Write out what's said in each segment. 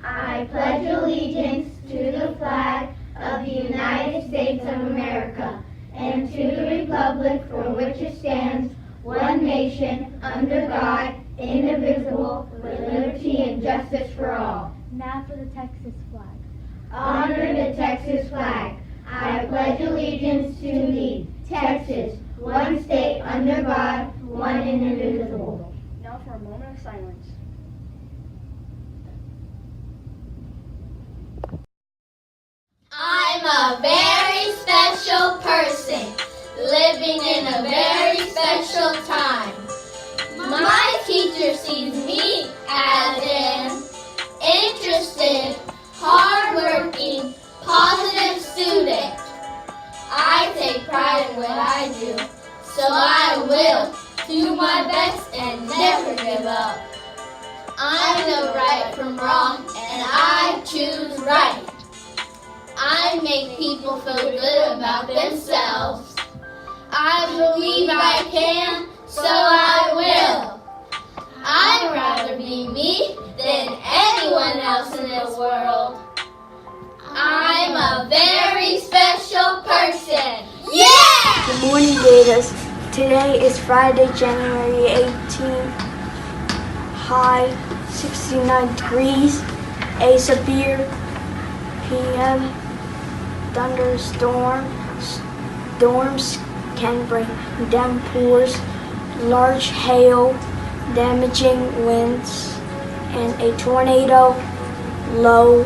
I pledge allegiance to the flag of the United States of America and to the republic for which it stands, one nation, under God, indivisible, with liberty and justice for all. Now for the Texas flag. Honor the Texas flag. I pledge allegiance to thee, Texas, one state under God, one and indivisible. Now for a moment of silence. I'm a very special person, living in a very special time. My teacher sees me as an interested, hardworking, positive student. I take pride in what I do, so I will do my best and never give up. I know right from wrong, and I choose right. I make people feel good about themselves. I believe I can, so I will. I'd rather be me than anyone else in this world. I'm a very special person. Yeah! Good morning, Gators. Today is Friday, January 18th. High 69 degrees. A severe PM thunderstorm. Storms can bring downpours, large hail, damaging winds, and a tornado. Low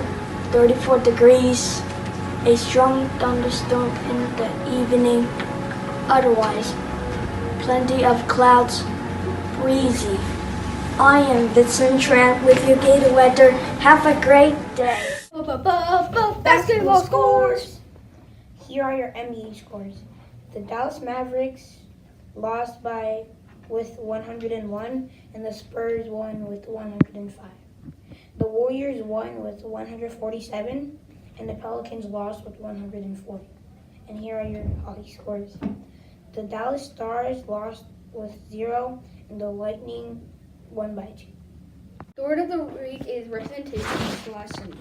34 degrees. A strong thunderstorm in the evening. Otherwise, plenty of clouds, breezy. I am Vincent Trent with your Gator weather. Have a great day. Basketball scores! Here are your NBA scores. The Dallas Mavericks lost with 101, and the Spurs won with 105. The Warriors won with 147, and the Pelicans lost with 140. And here are your hockey scores. The Dallas Stars lost with 0, and the Lightning won by 2. The word of the week is representation/symbol.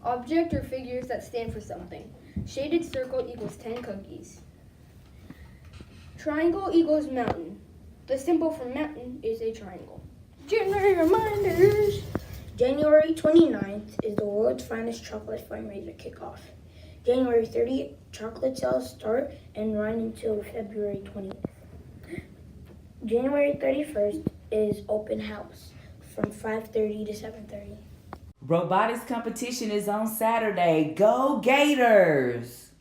Object or figures that stand for something. Shaded circle equals 10 cookies. Triangle equals mountain. The symbol for mountain is a triangle. January reminders. January 29th is the world's finest chocolate fundraiser kickoff. January 30th, chocolate sales start and run until February 20th. January 31st is open house from 5:30 to 7:30. Robotics competition is on Saturday. Go Gators!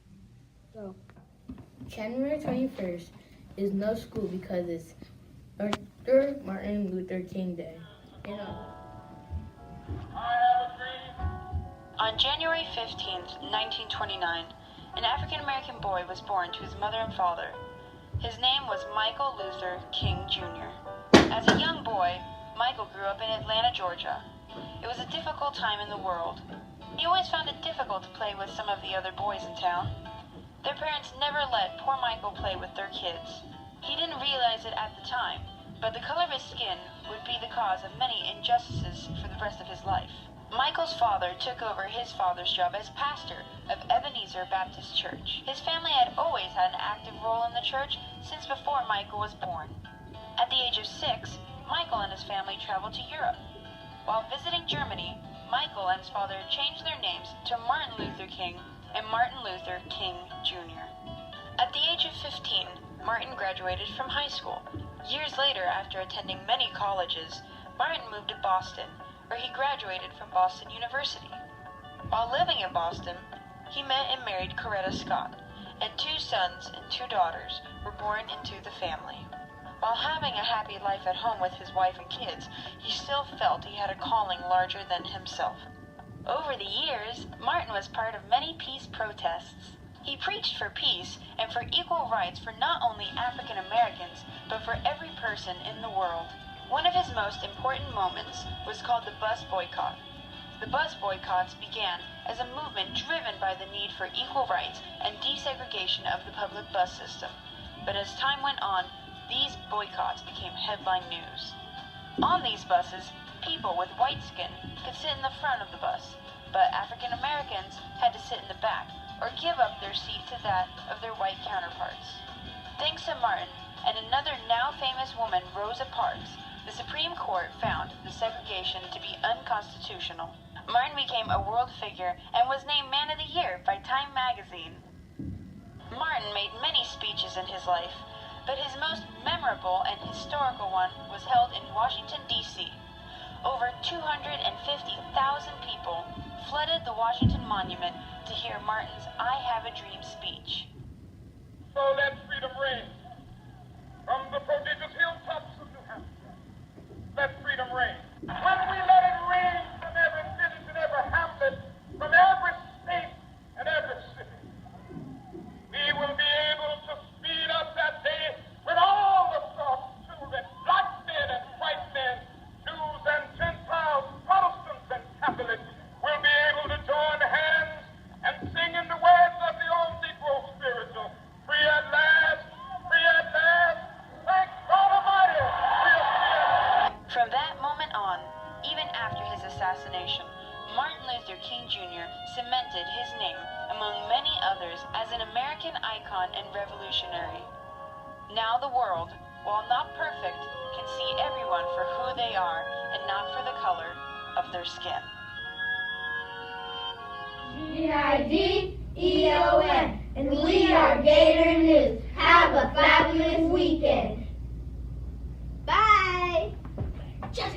So, January 21st is no school because it's Martin Luther King Day. On January 15th, 1929, an African-American boy was born to his mother and father. His name was Michael Luther King Jr. As a young boy, Michael grew up in Atlanta, Georgia. It was a difficult time in the world. He always found it difficult to play with some of the other boys in town. Their parents never let poor Michael play with their kids. He didn't realize it at the time, but the color of his skin would be the cause of many injustices for the rest of his life. Michael's father took over his father's job as pastor of Ebenezer Baptist Church. His family had always had an active role in the church since before Michael was born. At the age of 6, Michael and his family traveled to Europe. While visiting Germany, Michael and his father changed their names to Martin Luther King and Martin Luther King Jr. At the age of 15, Martin graduated from high school. Years later, after attending many colleges, Martin moved to Boston, where he graduated from Boston University. While living in Boston, he met and married Coretta Scott, and 2 sons and 2 daughters were born into the family. While having a happy life at home with his wife and kids, he still felt he had a calling larger than himself. Over the years, Martin was part of many peace protests. He preached for peace and for equal rights for not only African Americans, but for every person in the world. One of his most important moments was called the bus boycott. The bus boycotts began as a movement driven by the need for equal rights and desegregation of the public bus system. But as time went on, these boycotts became headline news. On these buses, people with white skin could sit in the front of the bus, but African Americans had to sit in the back or give up their seat to that of their white counterparts. Thanks to Martin and another now famous woman, Rosa Parks, the Supreme Court found the segregation to be unconstitutional. Martin became a world figure and was named Man of the Year by Time magazine. Martin made many speeches in his life, but his most memorable and historical one was held in Washington, D.C. Over 250,000 people flooded the Washington Monument to hear Martin's I Have a Dream speech. So let freedom reign from the prodigious hilltops of New Hampshire. Let freedom reign. When we let it reign from every village and every hamlet, from every state and every city, we will be able to speed up that day when all the soft children, black men and white men, Jews and Gentiles, Protestants and Catholics, will be able to join hands and sing in the words of the old Negro spiritual, free at last, thank God Almighty, we are free at last. From that moment on, even after his assassination, Martin Luther King Jr. cemented his name, among many others, as an American icon and revolutionary. Now the world, while not perfect, can see everyone for who they are and not for the color of their skin. G-I-D-E-O-N, and we are Gator News. Have a fabulous weekend. Bye. Just